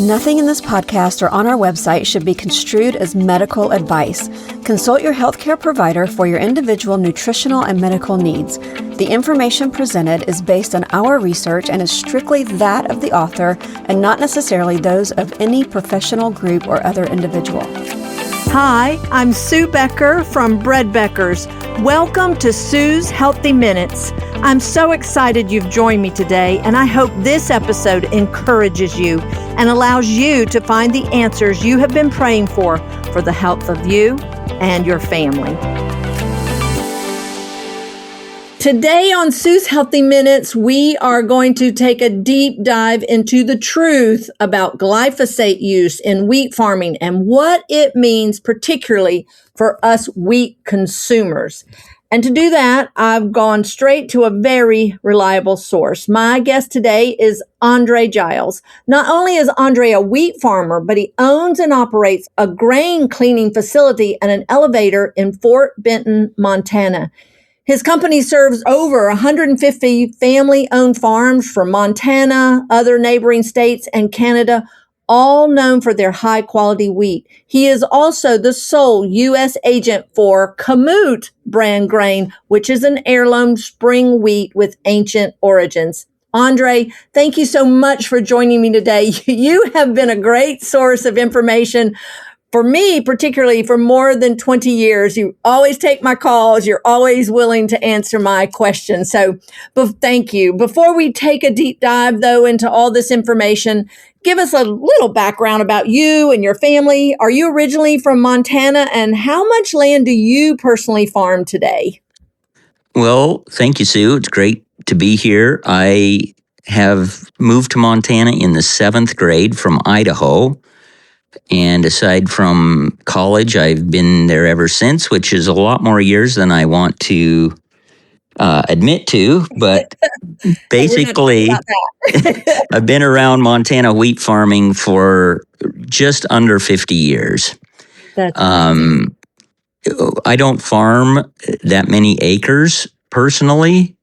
Nothing in this podcast or on our website should be construed as medical advice. Consult your healthcare provider for your individual nutritional and medical needs. The information presented is based on our research and is strictly that of the author and not necessarily those of any professional group or other individual. Hi, I'm Sue Becker from Bread Beckers. Welcome to Sue's Healthy Minutes. I'm so excited you've joined me today, and I hope this episode encourages you and allows you to find the answers you have been praying for the health of you and your family. Today on Sue's Healthy Minutes, we are going to take a deep dive into the truth about glyphosate use in wheat farming and what it means particularly for us wheat consumers. And to do that, I've gone straight to a very reliable source. My guest today is Giles. Not only is Andre a wheat farmer, but he owns and operates a grain cleaning facility and an elevator in Fort Benton, Montana. His company serves over 150 family-owned farms from Montana, other neighboring states, and Canada, all known for their high-quality wheat. He is also the sole U.S. agent for Kamut brand grain, which is an heirloom spring wheat with ancient origins. Andre, thank you so much for joining me today. You have been a great source of information for me, particularly for more than 20 years. You always take my calls. You're always willing to answer my questions. So thank you. Before we take a deep dive, though, into all this information, give us a little background about you and your family. Are you originally from Montana, and how much land do you personally farm today? Well, thank you, Sue. It's great to be here. I have moved to Montana in the 7th grade from Idaho. And aside from college, I've been there ever since, which is a lot more years than I want to admit to. But basically, I've been around Montana wheat farming for just under 50 years. That's I don't farm that many acres personally,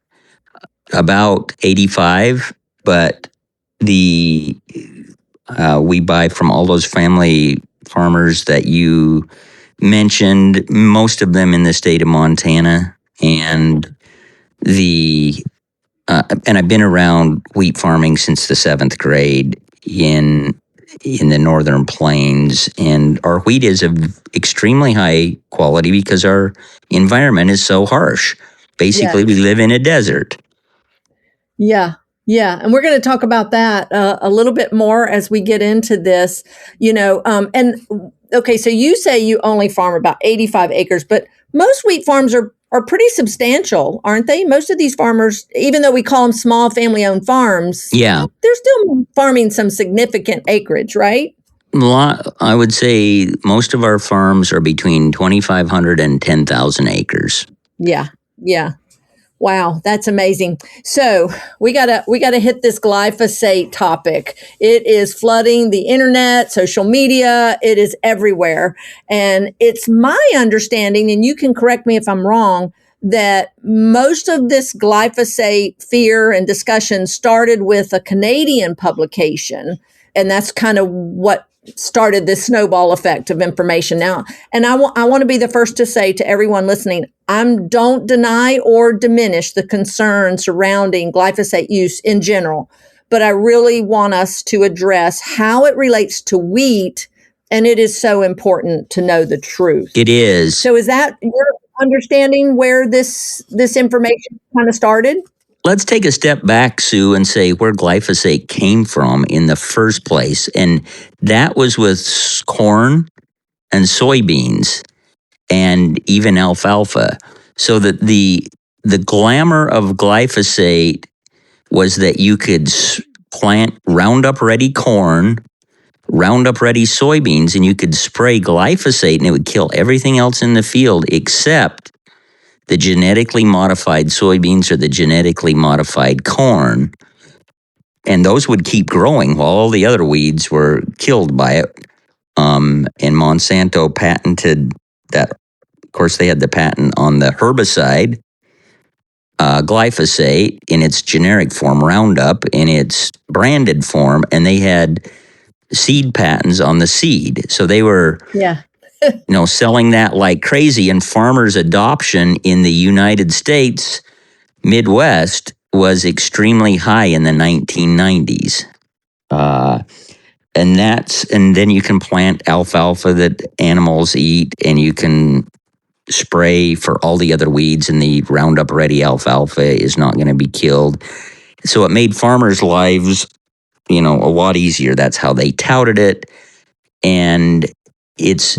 about 85, but we buy from all those family farmers that you mentioned, most of them in the state of Montana, and I've been around wheat farming since the 7th grade in the northern plains, and our wheat is of extremely high quality because our environment is so harsh. Basically, We live in a desert. Yeah. Yeah. And we're going to talk about that a little bit more as we get into this, okay, so you say you only farm about 85 acres, but most wheat farms are pretty substantial, aren't they? Most of these farmers, even though we call them small family-owned farms, yeah, they're still farming some significant acreage, right? I would say most of our farms are between 2,500 and 10,000 acres. Yeah. Yeah. Wow, that's amazing. So we gotta hit this glyphosate topic. It is flooding the internet, social media. It is everywhere. And it's my understanding, and you can correct me if I'm wrong, that most of this glyphosate fear and discussion started with a Canadian publication. And that's kind of what started this snowball effect of information now. And I want to be the first to say to everyone listening, don't deny or diminish the concern surrounding glyphosate use in general, but I really want us to address how it relates to wheat, and it is so important to know the truth. It is. So is that your understanding where this information kind of started? Let's take a step back, Sue, and say where glyphosate came from in the first place. And that was with corn and soybeans and even alfalfa. So that the glamour of glyphosate was that you could plant Roundup Ready corn, Roundup Ready soybeans, and you could spray glyphosate and it would kill everything else in the field except the genetically modified soybeans or the genetically modified corn. And those would keep growing while all the other weeds were killed by it. And Monsanto patented that. Of course, they had the patent on the herbicide, glyphosate in its generic form, Roundup in its branded form, and they had seed patents on the seed. So they were, Yeah. selling that like crazy. And farmers' adoption in the United States Midwest was extremely high in the 1990s. And then you can plant alfalfa that animals eat, and you can spray for all the other weeds, and the Roundup Ready alfalfa is not going to be killed. So it made farmers' lives, a lot easier. That's how they touted it. And it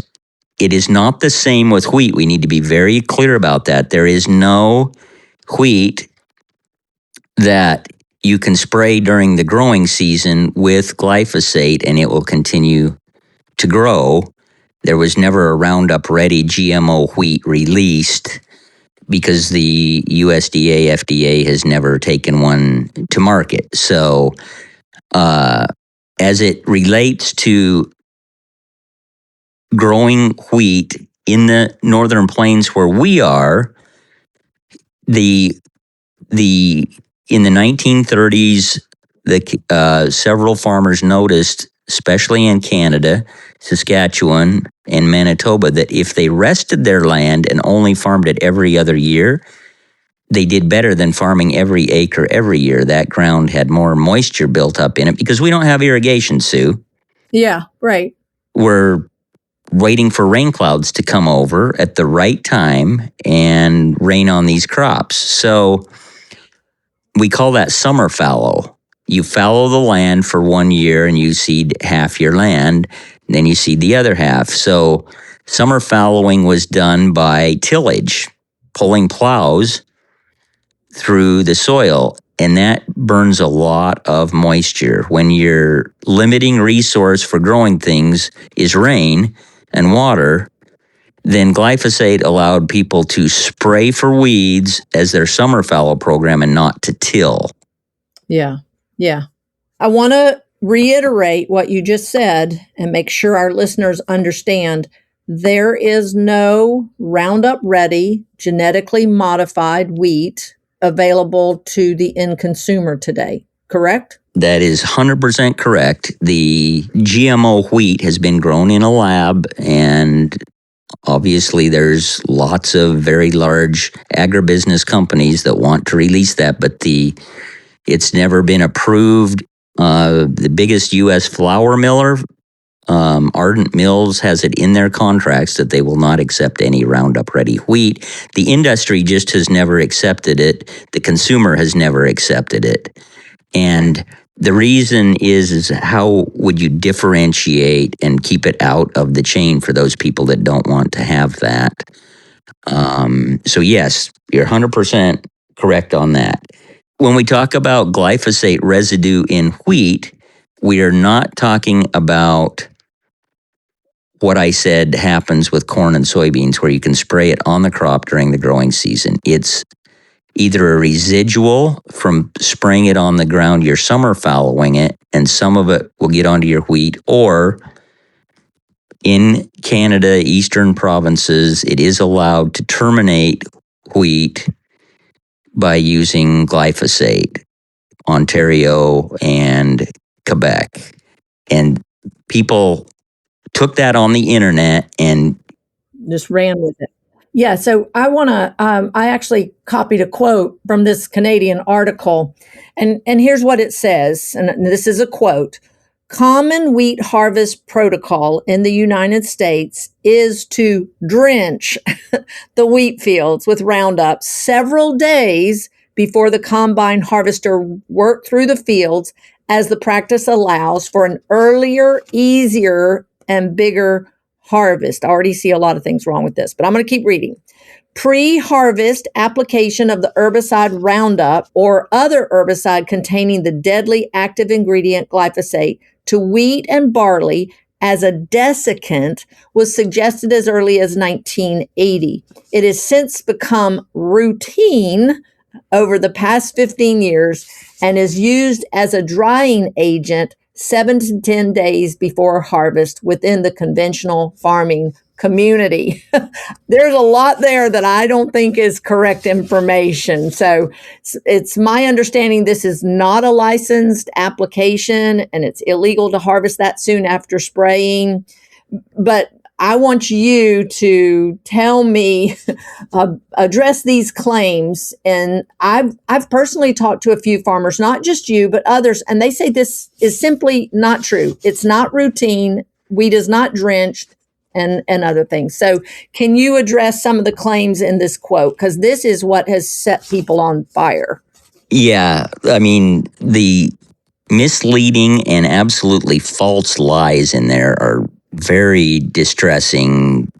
is not the same with wheat. We need to be very clear about that. There is no wheat that you can spray during the growing season with glyphosate and it will continue to grow. There was never a Roundup Ready GMO wheat released because the USDA, FDA has never taken one to market. So as it relates to growing wheat in the northern plains where we are, the in the 1930s, several farmers noticed, especially in Canada, Saskatchewan, and Manitoba, that if they rested their land and only farmed it every other year, they did better than farming every acre every year. That ground had more moisture built up in it because we don't have irrigation, Sue. Yeah, right. We're waiting for rain clouds to come over at the right time and rain on these crops. So we call that summer fallow. You fallow the land for 1 year and you seed half your land, and then you seed the other half. So summer fallowing was done by tillage, pulling plows through the soil, and that burns a lot of moisture. When your limiting resource for growing things is rain and water, then glyphosate allowed people to spray for weeds as their summer fallow program and not to till. Yeah. Yeah. I want to reiterate what you just said and make sure our listeners understand there is no Roundup Ready genetically modified wheat available to the end consumer today, correct? That is 100% correct. The GMO wheat has been grown in a lab, and obviously there's lots of very large agribusiness companies that want to release that, but it's never been approved. The biggest U.S. flour miller, Ardent Mills, has it in their contracts that they will not accept any Roundup Ready wheat. The industry just has never accepted it. The consumer has never accepted it. And the reason is how would you differentiate and keep it out of the chain for those people that don't want to have that? So yes, you're 100% correct on that. When we talk about glyphosate residue in wheat, we are not talking about what I said happens with corn and soybeans, where you can spray it on the crop during the growing season. It's either a residual from spraying it on the ground, you're summer fallowing it, and some of it will get onto your wheat, or in Canada, eastern provinces, it is allowed to terminate wheat by using glyphosate, Ontario and Quebec. And people took that on the internet and Just ran with it. Yeah, so I actually copied a quote from this Canadian article, and here's what it says, and this is a quote. Common wheat harvest protocol in the United States is to drench the wheat fields with Roundup several days before the combine harvester work through the fields, as the practice allows for an earlier, easier, and bigger harvest. I already see a lot of things wrong with this, but I'm going to keep reading. Pre-harvest application of the herbicide Roundup or other herbicide containing the deadly active ingredient glyphosate to wheat and barley as a desiccant was suggested as early as 1980. It has since become routine over the past 15 years and is used as a drying agent 7 to 10 days before harvest within the conventional farming community. There's a lot there that I don't think is correct information. So it's my understanding this is not a licensed application and it's illegal to harvest that soon after spraying. But I want you to tell me, address these claims. And I've personally talked to a few farmers, not just you, but others, and they say this is simply not true. It's not routine. Wheat is not drenched and other things. So can you address some of the claims in this quote? Because this is what has set people on fire. Yeah, I mean, the misleading and absolutely false lies in there are very distressing,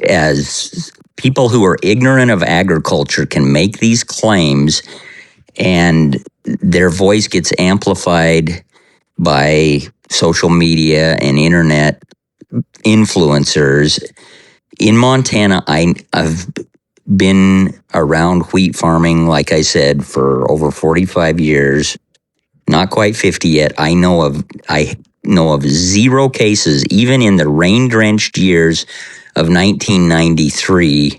as people who are ignorant of agriculture can make these claims and their voice gets amplified by social media and internet influencers. In Montana, I've been around wheat farming, like I said, for over 45 years. Not quite 50 yet. I know of zero cases, even in the rain-drenched years of 1993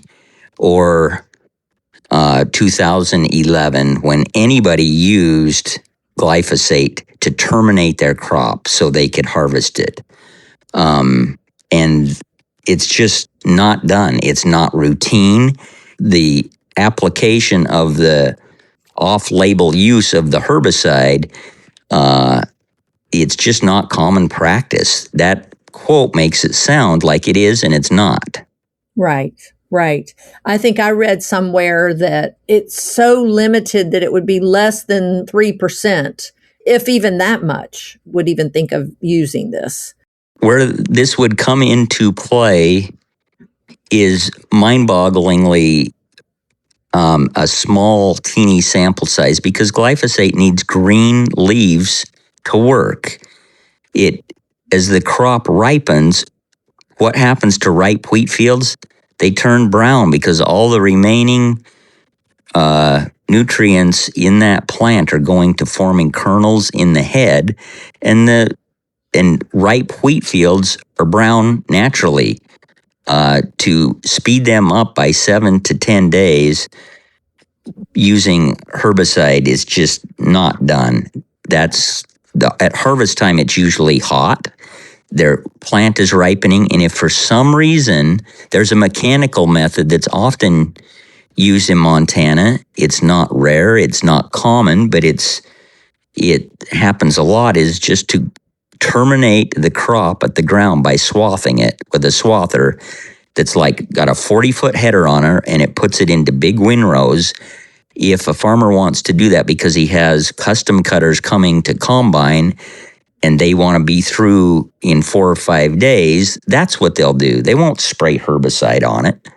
or 2011, when anybody used glyphosate to terminate their crop so they could harvest it. And it's just not done. It's not routine. The application of the off-label use of the herbicide, it's just not common practice. That quote makes it sound like it is, and it's not. Right. I think I read somewhere that it's so limited that it would be less than 3%, if even that much, would even think of using this. Where this would come into play is mind-bogglingly a small, teeny sample size, because glyphosate needs green leaves to work. As the crop ripens, what happens to ripe wheat fields? They turn brown because all the remaining nutrients in that plant are going to forming kernels in the head, and ripe wheat fields are brown naturally. To speed them up by 7 to 10 days using herbicide is just not done. At harvest time, it's usually hot. Their plant is ripening, and if for some reason there's a mechanical method that's often used in Montana, it's not rare, it's not common, but it happens a lot, is just to terminate the crop at the ground by swathing it with a swather that's like got a 40-foot header on her, and it puts it into big windrows. If a farmer wants to do that because he has custom cutters coming to combine and they want to be through in 4 or 5 days, that's what they'll do. They won't spray herbicide on it.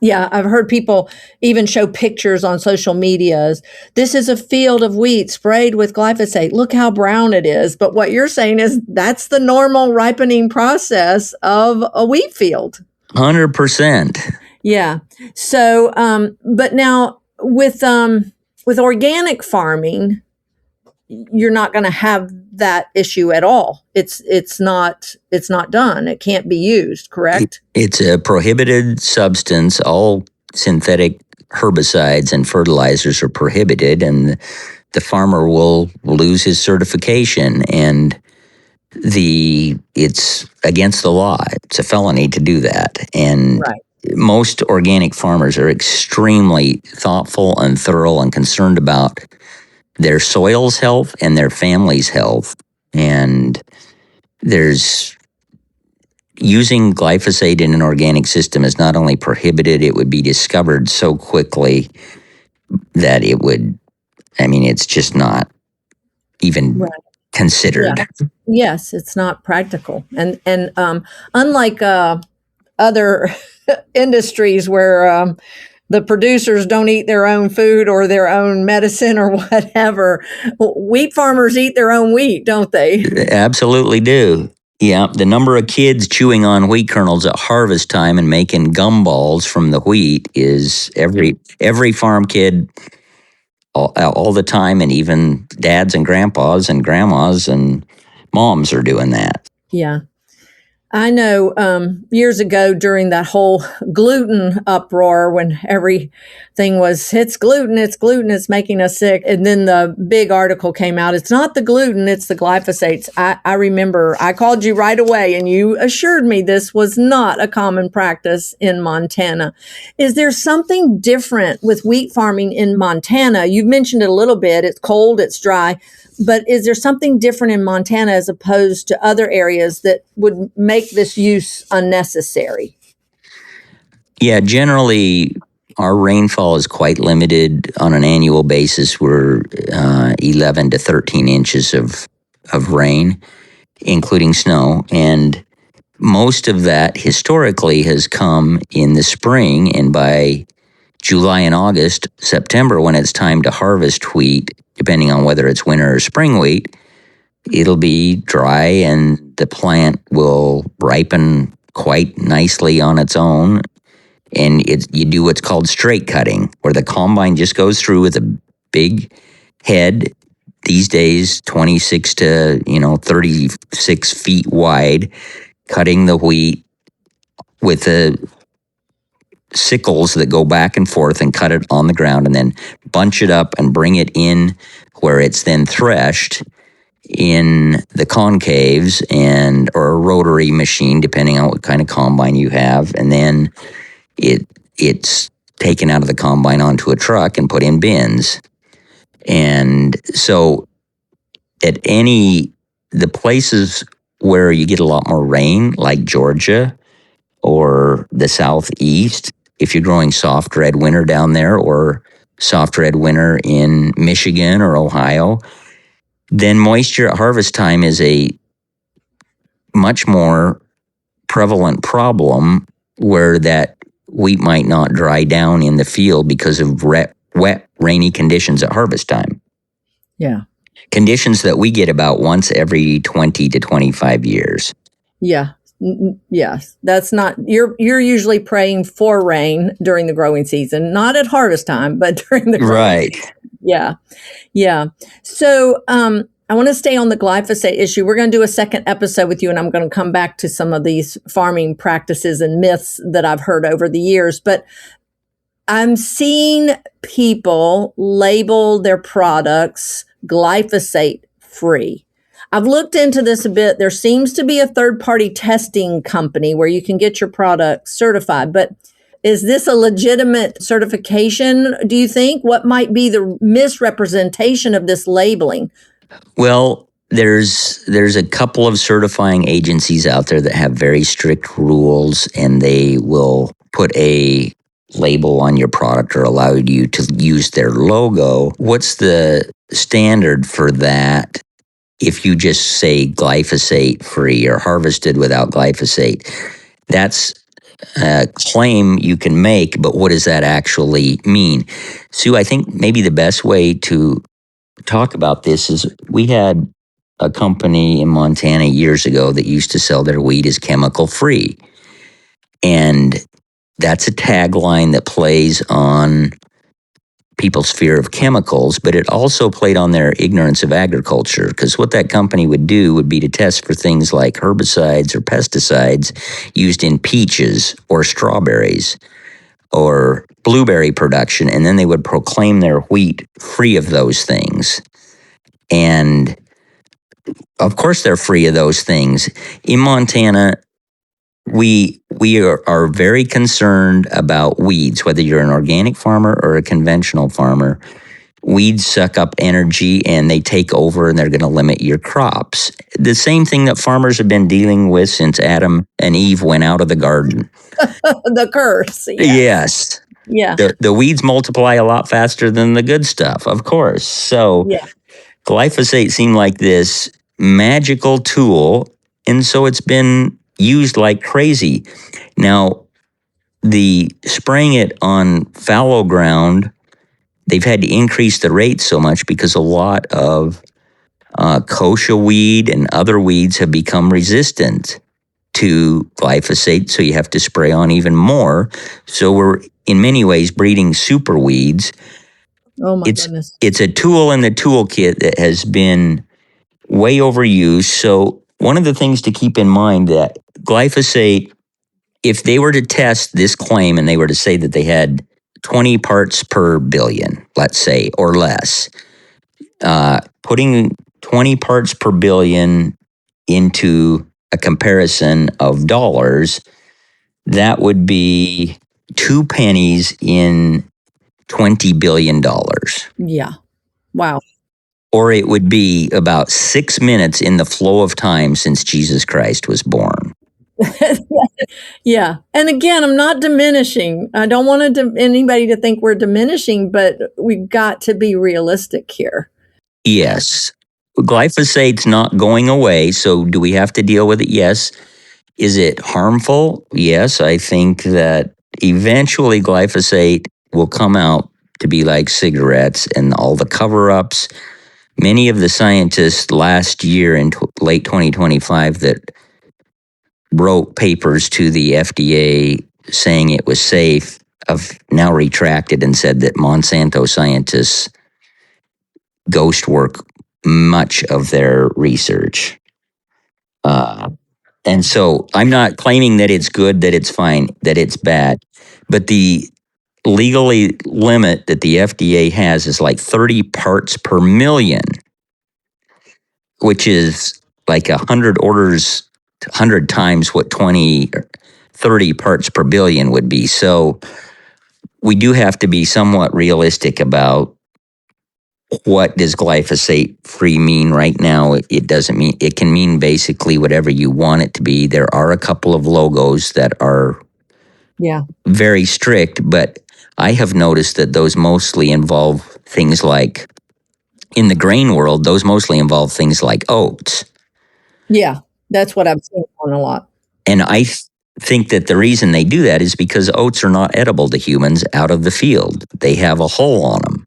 Yeah, I've heard people even show pictures on social medias. This is a field of wheat sprayed with glyphosate. Look how brown it is. But what you're saying is that's the normal ripening process of a wheat field. 100%. Yeah. So, but now with organic farming, you're not going to have that issue at all. It's not done. It can't be used, correct? It's a prohibited substance. All synthetic herbicides and fertilizers are prohibited, and the farmer will lose his certification, and it's against the law. It's a felony to do that. And right. Most organic farmers are extremely thoughtful and thorough and concerned about their soil's health and their family's health. And using glyphosate in an organic system is not only prohibited, it would be discovered so quickly that it's just not even considered. Yeah. Yes, it's not practical. And unlike other industries where the producers don't eat their own food or their own medicine or whatever, wheat farmers eat their own wheat, don't they? Absolutely do. Yeah, the number of kids chewing on wheat kernels at harvest time and making gumballs from the wheat is every farm kid all the time, and even dads and grandpas and grandmas and moms are doing that. Yeah. I know years ago during that whole gluten uproar when everything was, it's gluten, it's making us sick. And then the big article came out, it's not the gluten, it's the glyphosates. I remember I called you right away and you assured me this was not a common practice in Montana. Is there something different with wheat farming in Montana? You've mentioned it a little bit. It's cold, it's dry. But is there something different in Montana as opposed to other areas that would make this use unnecessary? Yeah, generally, our rainfall is quite limited on an annual basis. We're 11 to 13 inches of rain, including snow. And most of that historically has come in the spring, and by July and August, September, when it's time to harvest wheat, depending on whether it's winter or spring wheat, it'll be dry and the plant will ripen quite nicely on its own. And you do what's called straight cutting, where the combine just goes through with a big head, these days 26 to 36 feet wide, cutting the wheat with the sickles that go back and forth and cut it on the ground, and then bunch it up and bring it in where it's then threshed in the concaves or a rotary machine, depending on what kind of combine you have. And then it's taken out of the combine onto a truck and put in bins. And so the places where you get a lot more rain, like Georgia or the Southeast, if you're growing soft red winter down there, or soft red winter in Michigan or Ohio, then moisture at harvest time is a much more prevalent problem, where that wheat might not dry down in the field because of wet, rainy conditions at harvest time. Yeah. Conditions that we get about once every 20 to 25 years. Yeah. Yes. That's not, you're usually praying for rain during the growing season, not at harvest time, but during the growing season. Yeah. Yeah. So, I want to stay on the glyphosate issue. We're going to do a second episode with you, and I'm going to come back to some of these farming practices and myths that I've heard over the years. But I'm seeing people label their products glyphosate free. I've looked into this a bit. There seems to be a third-party testing company where you can get your product certified. But is this a legitimate certification, do you think? What might be the misrepresentation of this labeling? Well, there's a couple of certifying agencies out there that have very strict rules, and they will put a label on your product or allow you to use their logo. What's the standard for that? If you just say glyphosate free or harvested without glyphosate, that's a claim you can make, but what does that actually mean? Sue, I think maybe the best way to talk about this is, we had a company in Montana years ago that used to sell their wheat as chemical free. And that's a tagline that plays on people's fear of chemicals, but it also played on their ignorance of agriculture, because what that company would do would be to test for things like herbicides or pesticides used in peaches or strawberries or blueberry production, and then they would proclaim their wheat free of those things. And of course they're free of those things. In Montana, we are very concerned about weeds, whether you're an organic farmer or a conventional farmer. Weeds suck up energy and they take over, and they're going to limit your crops. The same thing that farmers have been dealing with since Adam and Eve went out of the garden. The curse. Yes. Yeah. The weeds multiply a lot faster than the good stuff, of course. So Yeah. Glyphosate seemed like this magical tool, and so it's been used like crazy. Now, the spraying it on fallow ground, they've had to increase the rate so much because a lot of kochia weed and other weeds have become resistant to glyphosate, so you have to spray on even more. So we're, in many ways, breeding super weeds. Oh my goodness. It's a tool in the toolkit that has been way overused. So one of the things to keep in mind that glyphosate, if they were to test this claim and they were to say that they had 20 parts per billion, let's say, or less, putting 20 parts per billion into a comparison of dollars, that would be 2 pennies in $20 billion. Yeah. Wow. Or it would be about 6 minutes in the flow of time since Jesus Christ was born. Yeah. And again, I'm not diminishing. I don't want anybody to think we're diminishing, but we've got to be realistic here. Yes. Glyphosate's not going away, so do we have to deal with it? Yes. Is it harmful? Yes. I think that eventually glyphosate will come out to be like cigarettes and all the cover-ups. Many of the scientists last year in late 2025 that wrote papers to the FDA saying it was safe have now retracted and said that Monsanto scientists ghost work much of their research. And so I'm not claiming that it's good, that it's fine, that it's bad, but the legally limit that the FDA has is like 30 parts per million, which is like 100 times what 20 or 30 parts per billion would be. So we do have to be somewhat realistic about what does glyphosate free mean right now. It doesn't mean, it can mean basically whatever you want it to be. There are a couple of logos that are very strict, but I have noticed that those mostly involve things like, in the grain world, those mostly involve things like oats. Yeah, that's what I've seen on a lot. And I think that the reason they do that is because oats are not edible to humans out of the field. They have a hole on them.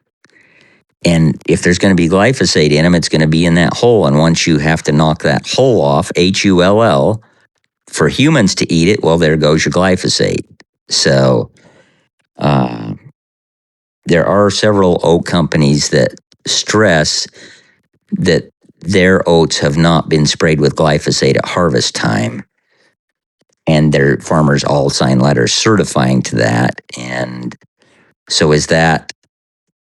And if there's going to be glyphosate in them, it's going to be in that hole. And once you have to knock that hole off, HULL, for humans to eat it, well, there goes your glyphosate. So there are several oat companies that stress that their oats have not been sprayed with glyphosate at harvest time. And their farmers all sign letters certifying to that. And so is that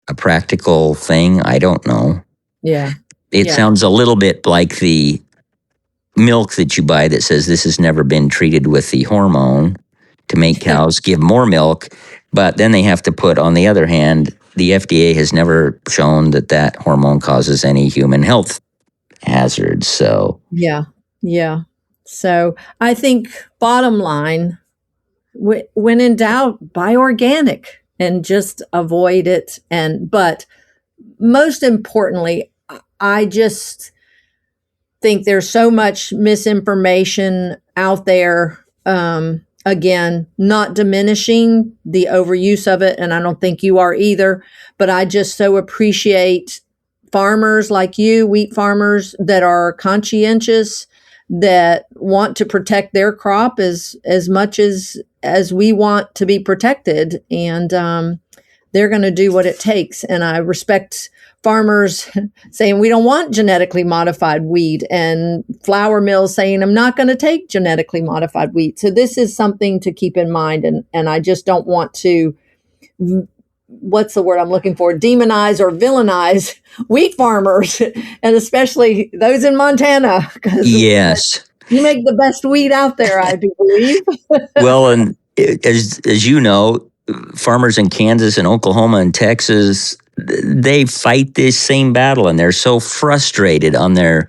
a practical thing? I don't know. Yeah. It Yeah. sounds a little bit like the milk that you buy that says this has never been treated with the hormone to make cows give more milk. But then they have to put, on the other hand, the FDA has never shown that that hormone causes any human health hazards. So Yeah. Yeah. So I think bottom line, when in doubt, buy organic and just avoid it. But most importantly, I just think there's so much misinformation out there. Again, not diminishing the overuse of it, and I don't think you are either, but I just so appreciate farmers like you, wheat farmers that are conscientious, that want to protect their crop as much as we want to be protected, and they're going to do what it takes. And I respect farmers saying we don't want genetically modified wheat, and flour mills saying I'm not going to take genetically modified wheat. So this is something to keep in mind, and I just don't want to, what's the word I'm looking for, demonize or villainize wheat farmers, and especially those in Montana, because yes, you make the best wheat out there, I do believe. well, and as you know, farmers in Kansas and Oklahoma and Texas, they fight this same battle, and they're so frustrated on their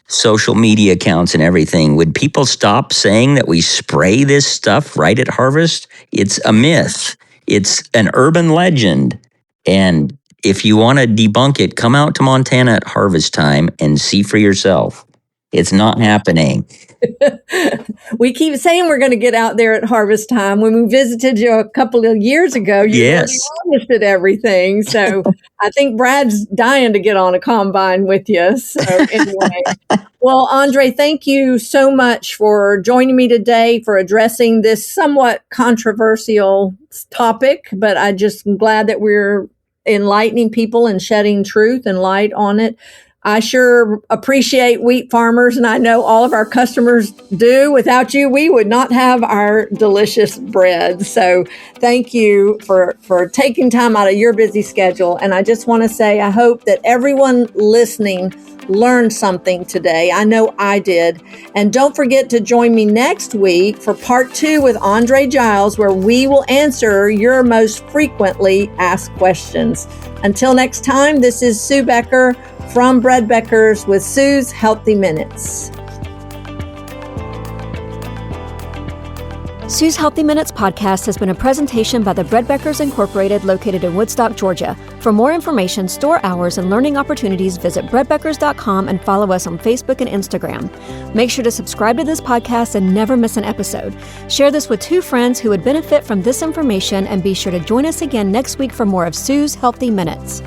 social media accounts and everything. Would people stop saying that we spray this stuff right at harvest? It's a myth. It's an urban legend. And if you want to debunk it, come out to Montana at harvest time and see for yourself. It's not happening. We keep saying we're going to get out there at harvest time. When we visited you a couple of years ago, you really promised at everything. So I think Brad's dying to get on a combine with you. So anyway, well, Andre, thank you so much for joining me today, for addressing this somewhat controversial topic, but I just am glad that we're enlightening people and shedding truth and light on it. I sure appreciate wheat farmers, and I know all of our customers do. Without you, we would not have our delicious bread. So thank you for taking time out of your busy schedule. And I just want to say, I hope that everyone listening learned something today. I know I did. And don't forget to join me next week for part 2 with Andre Giles, where we will answer your most frequently asked questions. Until next time, this is Sue Becker from Bread Beckers with Sue's Healthy Minutes. Sue's Healthy Minutes podcast has been a presentation by the Bread Beckers Incorporated, located in Woodstock, Georgia. For more information, store hours, and learning opportunities, visit breadbeckers.com and follow us on Facebook and Instagram. Make sure to subscribe to this podcast and never miss an episode. Share this with 2 friends who would benefit from this information, and be sure to join us again next week for more of Sue's Healthy Minutes.